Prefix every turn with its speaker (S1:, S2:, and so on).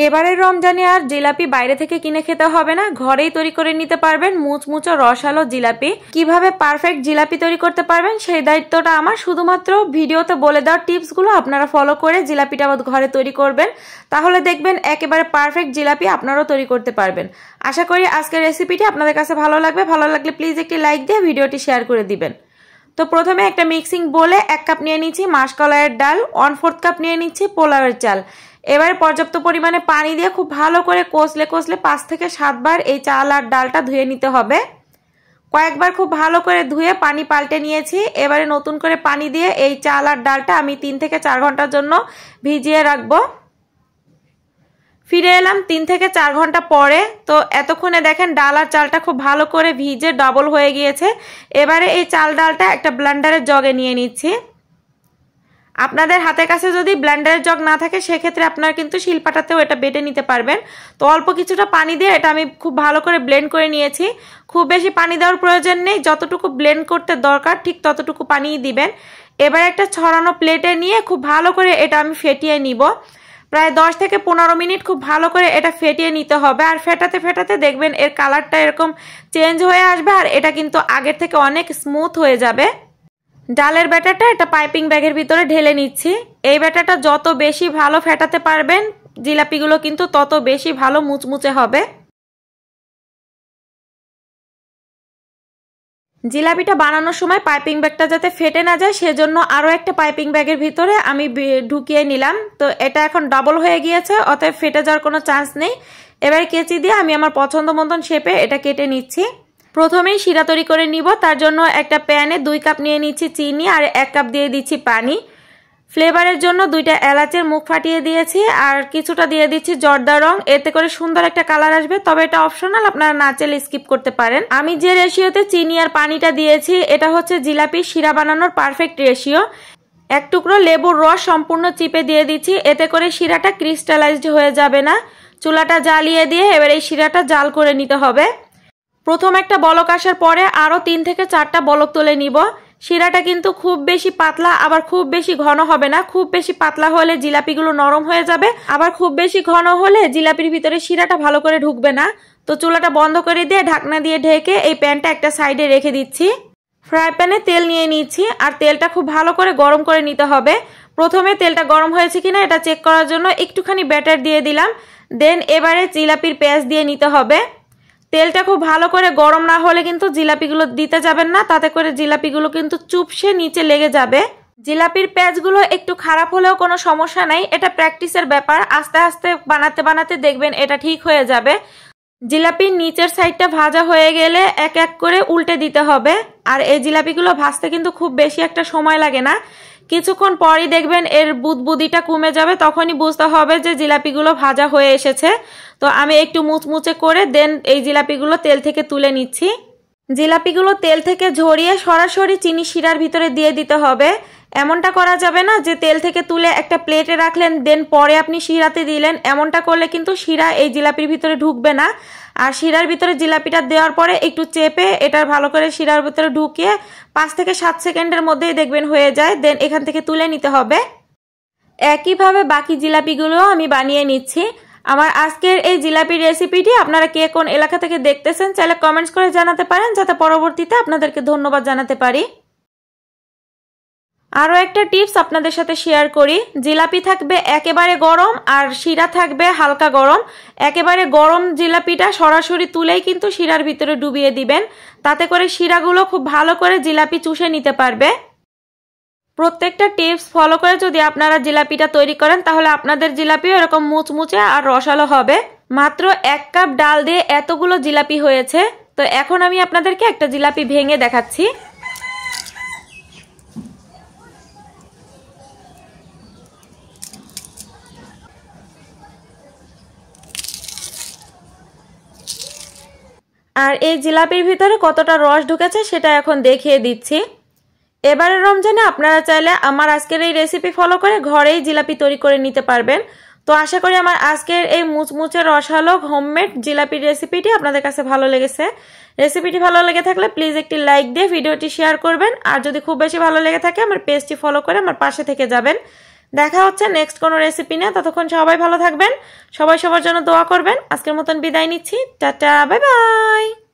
S1: এবারের রমজানে আর জিলাপি বাইরে থেকে কিনে খেতে হবে না, ঘরেই তৈরি করে নিতে পারবেন মুচমুচো রসালো জিলাপি। কিভাবে পারফেক্ট জিলাপি তৈরি করতে পারবেন সেই দায়িত্বটা আমার। শুধুমাত্র ভিডিওতে বলে দেওয়ার টিপসগুলো আপনারা ফলো করে জিলাপিটা ঘরে তৈরি করবেন, তাহলে দেখবেন একেবারে পারফেক্ট জিলাপি আপনারাও তৈরি করতে পারবেন। আশা করি আজকের রেসিপিটি আপনাদের কাছে ভালো লাগবে। ভালো লাগলে প্লিজ একটি লাইক দিয়ে ভিডিওটি শেয়ার করে দিবেন। তো প্রথমে একটা মিক্সিং বোলে 1 কাপ নিয়ে নিচ্ছি মাসকলাইয়ের ডাল, 1/4 কাপ নিয়ে নিচ্ছি পোলাওয়ের চাল। এবারে পর্যাপ্ত পরিমাণে পানি দিয়ে খুব ভালো করে কষলে 5 থেকে 7 বার এই চাল আর ডালটা ধুয়ে নিতে হবে। কয়েকবার খুব ভালো করে ধুয়ে পানি পাল্টে নিয়েছি। এবারে নতুন করে পানি দিয়ে এই চাল আর ডালটা আমি 3 থেকে 4 ঘন্টার জন্য ভিজিয়ে রাখবো। ফিরে এলাম 3 থেকে 4 ঘন্টা পরে। তো এতক্ষণে দেখেন ডাল আর চালটা খুব ভালো করে ভিজে ডবল হয়ে গিয়েছে। এবারে এই চাল ডালটা একটা ব্লেন্ডারের জগে নিয়ে নিচ্ছি। আপনাদের হাতের কাছে যদি ব্লেন্ডারের জগ না থাকে সেক্ষেত্রে আপনারা কিন্তু শিলপাটাতেও এটা বেটে নিতে পারবেন। তো অল্প কিছুটা পানি দিয়ে এটা আমি খুব ভালো করে ব্লেন্ড করে নিয়েছি। খুব বেশি পানি দেওয়ার প্রয়োজন নেই, যতটুকু ব্লেন্ড করতে দরকার ঠিক ততটুকু পানিই দিবেন। এবার একটা ছড়ানো প্লেটে নিয়ে খুব ভালো করে এটা আমি ফেটিয়ে নিব। প্রায় 10 থেকে 15 মিনিট খুব ভালো করে এটা ফেটিয়ে নিতে হবে। আর ফেটাতে ফেটাতে দেখবেন এর কালারটা এরকম চেঞ্জ হয়ে আসবে আর এটা কিন্তু আগের থেকে অনেক স্মুথ হয়ে যাবে। ডালের ব্যাটারটা একটা পাইপিং ব্যাগের ভিতরে ঢেলে নিচ্ছি। এই ব্যাটারটা যত বেশি ভালো ফেটাতে পারবেন জিলাপিগুলো কিন্তু তত বেশি ভালো মুচমুচে হবে। জিলাপিটা বানানোর সময় পাইপিং ব্যাগটা যাতে ফেটে না যায় সেজন্য আরো একটা পাইপিং ব্যাগের ভিতরে আমি ঢুকিয়ে নিলাম। তো এটা এখন ডাবল হয়ে গিয়েছে, অতএব ফেটে যাওয়ার কোনো চান্স নেই। এবার কেচি দিয়ে আমি আমার পছন্দ মতন শেপে এটা কেটে নিচ্ছি। প্রথমেই শিরা তৈরি করে নিব। তার জন্য একটা প্যানে 2 কাপ নিয়ে নিচ্ছি চিনি আর 1 কাপ দিয়ে দিচ্ছি পানি। ফ্লেভারের জন্য 2টা এলাচের মুখ ফাটিয়ে দিয়েছি আর কিছুটা দিয়ে দিচ্ছি জর্দা রং, এতে করে সুন্দর একটা কালার আসবে। তবে এটা অপশনাল, আপনারা না চাইলে স্কিপ করতে পারেন। আমি যে রেশিওতে চিনি আর পানিটা দিয়েছি এটা হচ্ছে জিলাপির শিরা বানানোর পারফেক্ট রেশিও। 1 টুকরো লেবুর রস সম্পূর্ণ চিপে দিয়ে দিচ্ছি, এতে করে শিরাটা ক্রিস্টালাইজড হয়ে যাবে না। চুলাটা জ্বালিয়ে দিয়ে এবার এই শিরাটা জাল করে নিতে হবে। প্রথম একটা বলক আসার পরে আরো 3 থেকে 4টা বলক তুলে নিব। শিরাটা কিন্তু খুব বেশি পাতলা আবার খুব বেশি ঘন হবে না। খুব বেশি পাতলা হলে জিলাপিগুলো নরম হয়ে যাবে, আবার খুব বেশি ঘন হলে জিলাপির ভিতরে শিরাটা ভালো করে ঢুকবে না। তো চুলাটা বন্ধ করে দিয়ে ঢাকনা দিয়ে ঢেকে এই প্যানটা একটা সাইডে রেখে দিচ্ছি। ফ্রাই প্যানে তেল নিয়ে নিচ্ছি আর তেলটা খুব ভালো করে গরম করে নিতে হবে। প্রথমে তেলটা গরম হয়েছে কিনা এটা চেক করার জন্য একটুখানি ব্যাটার দিয়ে দিলাম। দেন এবারে জিলাপির পেঁয়াজ দিয়ে নিতে হবে। তেলটা খুব ভালো করে গরম না হলে কিন্তু জিলাপিগুলো দিতে যাবেন না, তাতে করে জিলাপিগুলো কিন্তু চুপসে নিচে লেগে যাবে। জিলাপির পেঁয়াজগুলো একটু খারাপ হলেও কোনো সমস্যা নাই, এটা প্র্যাকটিসের ব্যাপার। আস্তে আস্তে বানাতে বানাতে দেখবেন এটা ঠিক হয়ে যাবে। জিলাপির নিচের সাইডটা ভাজা হয়ে গেলে এক এক করে উল্টে দিতে হবে। আর এই জিলাপিগুলো ভাজতে কিন্তু খুব বেশি একটা সময় লাগে না, কিছুক্ষণ পরই দেখবেন এর বুদবুদিটা কমে যাবে, তখনই বুঝতে হবে যে জিলাপিগুলো ভাজা হয়ে এসেছে। তো আমি একটু মুচমুচে করে দেন এই জিলাপিগুলো তেল থেকে তুলে নিচ্ছি। জিলাপিগুলো তেল থেকে ঝরিয়ে সরাসরি চিনি শিরার ভিতরে দিয়ে দিতে হবে। এমনটা করা যাবে না যে তেল থেকে তুলে একটা প্লেটে রাখলেন দেন পরে আপনি শিরাতে দিলেন, এমনটা করলে কিন্তু শিরা এই জিলাপির ভিতরে ঢুকবে না। আর শিরার ভিতরে জিলাপিটা দেওয়ার পরে একটু চেপে এটা ভালো করে শিরার ভিতরে ঢুকিয়ে 5 থেকে 7 সেকেন্ডের মধ্যেই দেখবেন হয়ে যায়। দেন এখান থেকে তুলে নিতে হবে। একইভাবে বাকি জিলাপিগুলো আমি বানিয়ে নিচ্ছি। আমার আজকের এই জিলাপির রেসিপিটি আপনারা কে কোন এলাকা থেকে দেখতেছেন চাইলে কমেন্টস করে জানাতে পারেন, যাতে পরবর্তীতে আপনাদেরকে ধন্যবাদ জানাতে পারি। আরো একটা টিপস আপনাদের সাথে শেয়ার করি। জিলাপি থাকবে একেবারে গরম আর শিরা থাকবে হালকা গরম। একেবারে গরম জিলাপিটা সরাসরি তুলেই কিন্তু শিরার ভিতরে ডুবিয়ে দিবেন, তাতে করে শিরাগুলো খুব ভালো করে জিলাপি চুষে নিতে পারবে। প্রত্যেকটা টিপস ফলো করে যদি আপনারা জিলাপিটা তৈরি করেন তাহলে আপনাদের জিলাপিও এরকম মুচমুচে আর রসালো হবে। মাত্র 1 কাপ ডাল দিয়ে এতগুলো জিলাপি হয়েছে। তো এখন আমি আপনাদেরকে একটা জিলাপি ভেঙে দেখাচ্ছি। আর এই জিলাপির ভিতরে কতটা রস ঢুকেছে সেটা এখন দেখিয়ে দিচ্ছি। এবারের রমজানে আপনারা চাইলে আমার আজকের এই রেসিপি ফলো করে ঘরেই জিলাপি তৈরি করে নিতে পারবেন। তো আশা করি আমার আজকের এই মুচমুচে রসালো হোমমেড জিলাপির রেসিপিটি আপনাদের কাছে ভালো লেগেছে। রেসিপিটি ভালো লেগে থাকলে প্লিজ একটি লাইক দিয়ে ভিডিওটি শেয়ার করবেন। আর যদি খুব বেশি ভালো লেগে থাকে আমার পেজটি ফলো করে আমার পাশে থেকে যাবেন। দেখা হচ্ছে নেক্সট কোনো রেসিপি নিয়ে। ততক্ষণ সবাই ভালো থাকবেন, সবাই সবার জন্য দোয়া করবেন। আজকের মতন বিদায় নিচ্ছি, টাটা, বাই বাই।